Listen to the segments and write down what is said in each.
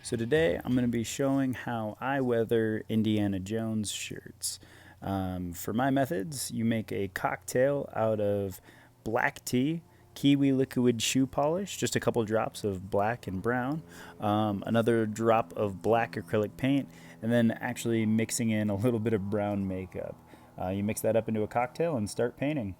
So today I'm going to be showing how I weather Indiana Jones shirts. For my methods, you make a cocktail out of black tea, kiwi liquid shoe polish, just a couple drops of black and brown, another drop of black acrylic paint, and then actually mixing in a little bit of brown makeup. You mix that up into a cocktail and start painting.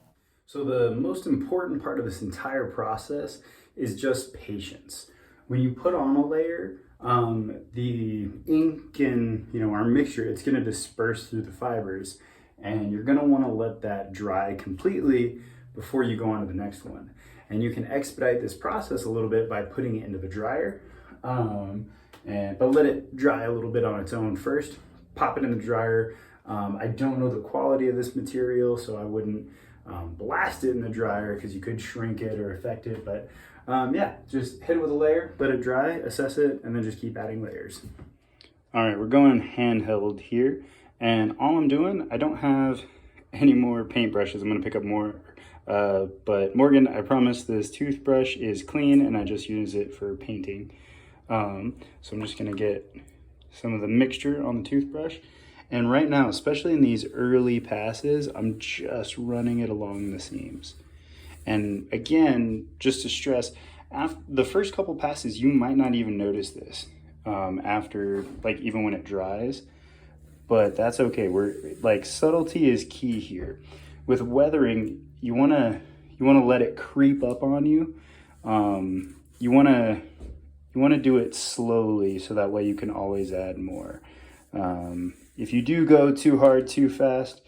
So the most important part of this entire process is just patience. When you put on a layer, the ink and our mixture, it's going to disperse through the fibers, and you're going to want to let that dry completely before you go on to the next one. And you can expedite this process a little bit by putting it into the dryer, but let it dry a little bit on its own first. Pop it in the dryer. I don't know the quality of this material, so I wouldn't blast it in the dryer because you could shrink it or affect it. But yeah, just hit it with a layer, let it dry, assess it, and then just keep adding layers. All right, we're going handheld here, and all I'm doing, I don't have any more paintbrushes. I'm gonna pick up more, but Morgan, I promise this toothbrush is clean and I just use it for painting. So I'm just gonna get some of the mixture on the toothbrush. And right now, especially in these early passes, I'm just running it along the seams. And again, just to stress, after the first couple passes, you might not even notice this after, like, even when it dries, but that's okay. Subtlety is key here. With weathering, you wanna let it creep up on you. You wanna do it slowly so that way you can always add more. If you do go too hard, too fast,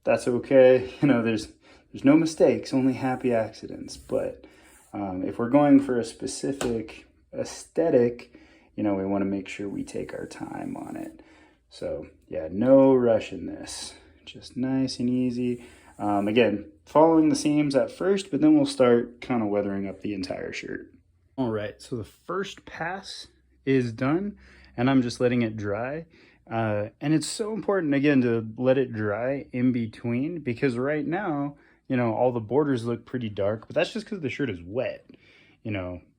that's okay. There's no mistakes, only happy accidents. But if we're going for a specific aesthetic, we want to make sure we take our time on it. So yeah, no rush in this. Just nice and easy. Again, following the seams at first, but then we'll start kind of weathering up the entire shirt. All right, so the first pass is done, and I'm just letting it dry. And it's so important, again, to let it dry in between, because right now, all the borders look pretty dark, but that's just because the shirt is wet.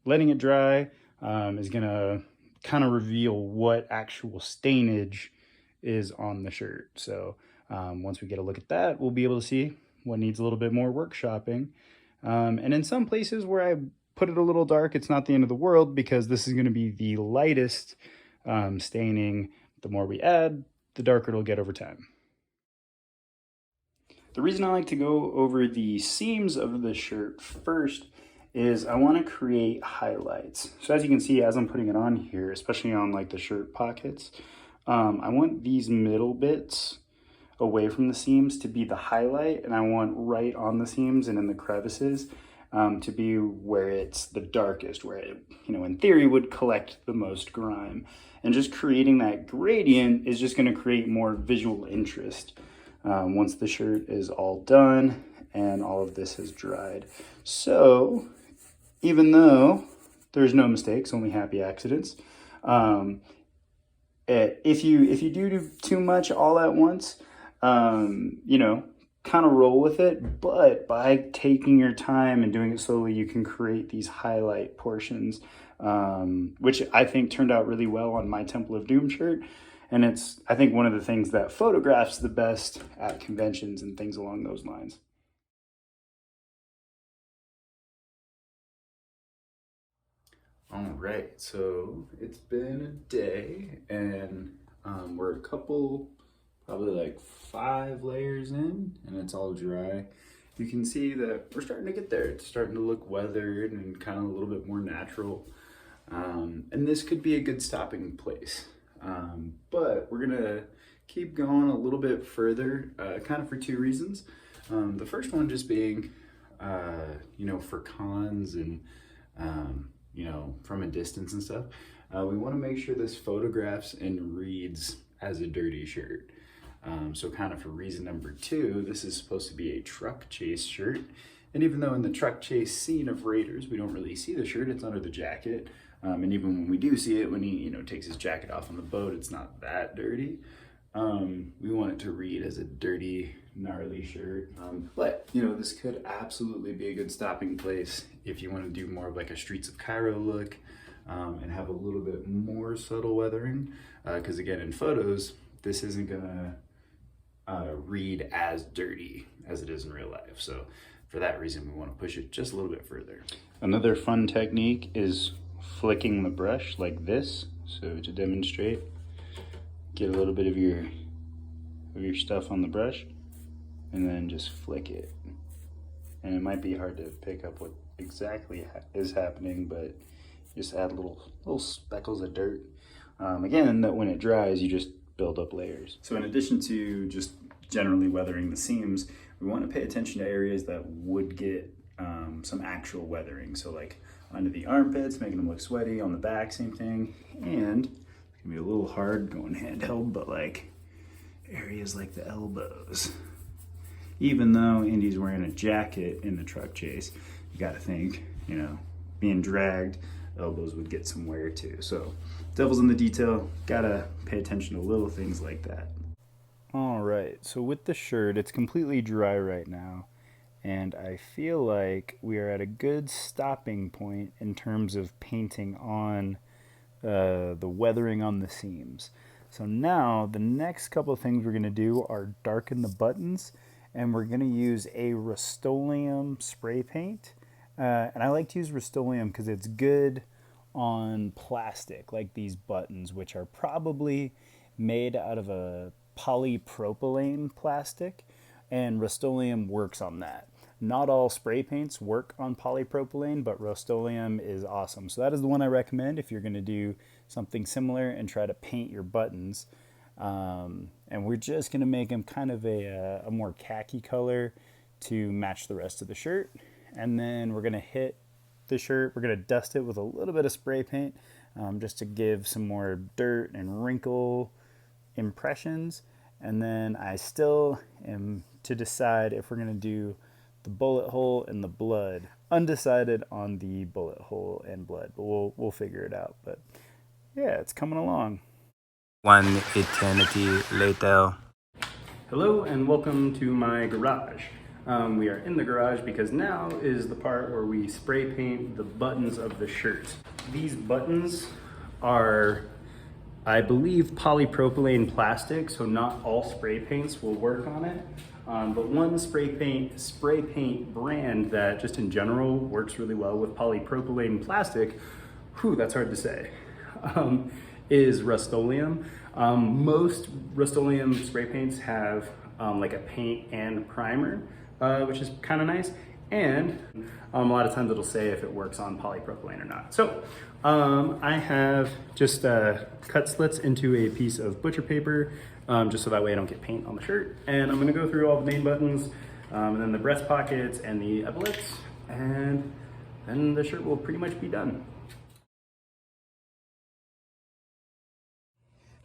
Letting it dry is going to kind of reveal what actual stainage is on the shirt. So once we get a look at that, we'll be able to see what needs a little bit more workshopping. And in some places where I put it a little dark, it's not the end of the world, because this is going to be the lightest staining. The more we add, the darker it'll get over time. The reason I like to go over the seams of the shirt first is I want to create highlights. So as you can see, as I'm putting it on here, especially on like the shirt pockets, I want these middle bits away from the seams to be the highlight, and I want right on the seams and in the crevices to be where it's the darkest, where it, in theory, would collect the most grime. And just creating that gradient is just going to create more visual interest once the shirt is all done and all of this has dried. So even though there's no mistakes, only happy accidents, if you do too much all at once, kind of roll with it, but by taking your time and doing it slowly, you can create these highlight portions, which I think turned out really well on my Temple of Doom shirt. And it's, I think, one of the things that photographs the best at conventions and things along those lines. All right, so it's been a day, and we're a couple, probably like 5 layers in, and it's all dry. You can see that we're starting to get there. It's starting to look weathered and kind of a little bit more natural. And this could be a good stopping place. But we're gonna keep going a little bit further, kind of for 2 reasons. The first one just being, for cons and, from a distance and stuff, we wanna make sure this photographs and reads as a dirty shirt. So kind of for reason number 2, this is supposed to be a truck chase shirt. And even though in the truck chase scene of Raiders, we don't really see the shirt, it's under the jacket. And even when we do see it, when he, takes his jacket off on the boat, it's not that dirty. We want it to read as a dirty, gnarly shirt. But, this could absolutely be a good stopping place if you want to do more of like a Streets of Cairo look. and have a little bit more subtle weathering. Because again, in photos, this isn't gonna read as dirty as it is in real life. So for that reason, we want to push it just a little bit further. Another fun technique is flicking the brush like this. So to demonstrate, get a little bit of your stuff on the brush and then just flick it. And it might be hard to pick up what exactly is happening, but just add little speckles of dirt. Again, that when it dries, you just build up layers. So in addition to just generally weathering the seams, we want to pay attention to areas that would get some actual weathering. So like under the armpits, making them look sweaty, on the back, same thing. And it's gonna be a little hard going handheld, but like areas like the elbows. Even though Indy's wearing a jacket in the truck chase, you gotta think, you know, being dragged, elbows would get some wear too. So devil's in the detail, gotta pay attention to little things like that. All right, so with the shirt, it's completely dry right now, and I feel like we are at a good stopping point in terms of painting on the weathering on the seams. So now the next couple of things we're gonna do are darken the buttons, and we're gonna use a Rust-Oleum spray paint. And I like to use Rust-Oleum because it's good on plastic, like these buttons, which are probably made out of a polypropylene plastic, and Rust-Oleum works on that. Not all spray paints work on polypropylene, but Rust-Oleum is awesome. So that is the one I recommend if you're gonna do something similar and try to paint your buttons. And we're just gonna make them kind of a more khaki color to match the rest of the shirt. And then we're gonna hit the shirt, we're gonna dust it with a little bit of spray paint just to give some more dirt and wrinkle impressions. And then I still am to decide if we're gonna do the bullet hole and the blood. Undecided on the bullet hole and blood, but we'll figure it out. But yeah, it's coming along. One eternity later. Hello and welcome to my garage. We are in the garage because now is the part where we spray paint the buttons of the shirt. These buttons are, I believe, polypropylene plastic, so not all spray paints will work on it. But one spray paint brand that just in general works really well with polypropylene plastic, that's hard to say, is Rust-Oleum. Most Rust-Oleum spray paints have like a paint and primer, which is kind of nice. And a lot of times it'll say if it works on polypropylene or not. So I have just cut slits into a piece of butcher paper, just so that way I don't get paint on the shirt. And I'm gonna go through all the main buttons, and then the breast pockets and the epaulets, and then the shirt will pretty much be done.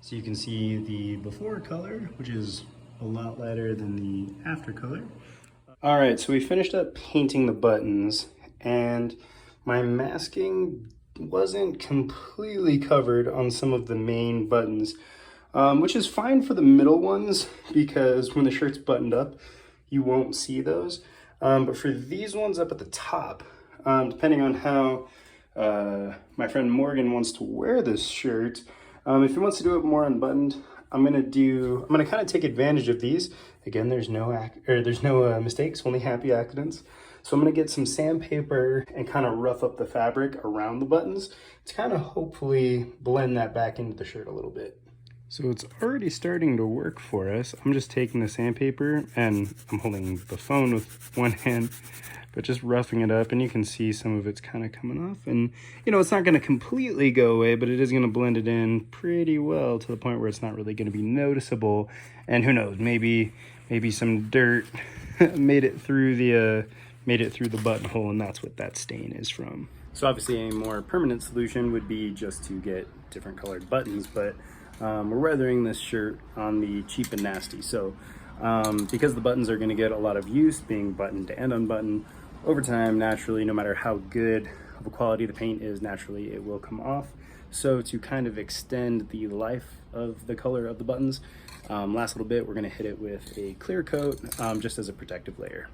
So you can see the before color, which is a lot lighter than the after color. All right, so we finished up painting the buttons, and my masking wasn't completely covered on some of the main buttons, which is fine for the middle ones because when the shirt's buttoned up, you won't see those. But for these ones up at the top, depending on how my friend Morgan wants to wear this shirt, if he wants to do it more unbuttoned, I'm gonna kind of take advantage of these. Again, there's no mistakes, only happy accidents. So I'm gonna get some sandpaper and kind of rough up the fabric around the buttons to kind of hopefully blend that back into the shirt a little bit. So it's already starting to work for us. I'm just taking the sandpaper and I'm holding the phone with one hand, but just roughing it up, and you can see some of it's kind of coming off. And you know, it's not gonna completely go away, but it is gonna blend it in pretty well to the point where it's not really gonna be noticeable. And who knows, maybe some dirt made it through the buttonhole, and that's what that stain is from. So obviously a more permanent solution would be just to get different colored buttons, but we're weathering this shirt on the cheap and nasty. So because the buttons are gonna get a lot of use being buttoned and unbuttoned, over time, naturally, no matter how good of a quality the paint is, naturally it will come off. So to kind of extend the life of the color of the buttons, last little bit, we're gonna hit it with a clear coat just as a protective layer.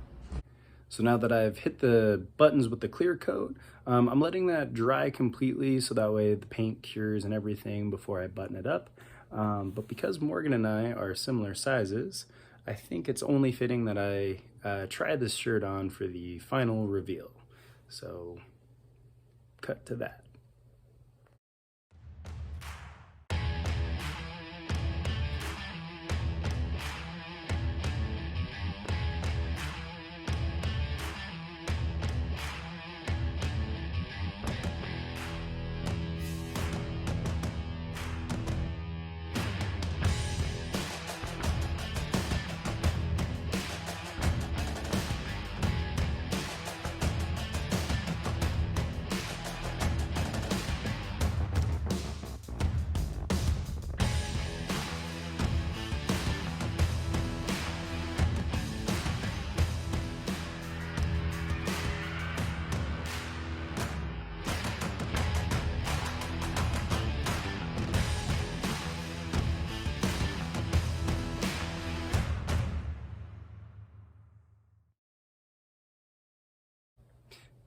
So now that I've hit the buttons with the clear coat, I'm letting that dry completely so that way the paint cures and everything before I button it up. But because Morgan and I are similar sizes, I think it's only fitting that I try this shirt on for the final reveal. So cut to that.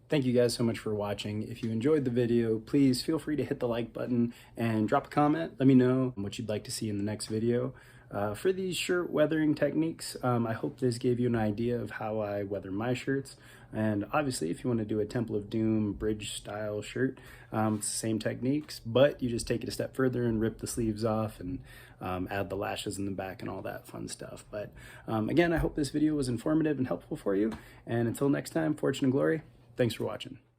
Thank you guys so much for watching. If you enjoyed the video, please feel free to hit the like button and drop a comment. Let me know what you'd like to see in the next video. For these shirt weathering techniques, I hope this gave you an idea of how I weather my shirts. And obviously, if you want to do a Temple of Doom bridge style shirt, it's the same techniques, but you just take it a step further and rip the sleeves off and add the lashes in the back and all that fun stuff. But again, I hope this video was informative and helpful for you. And until next time, fortune and glory. Thanks for watching.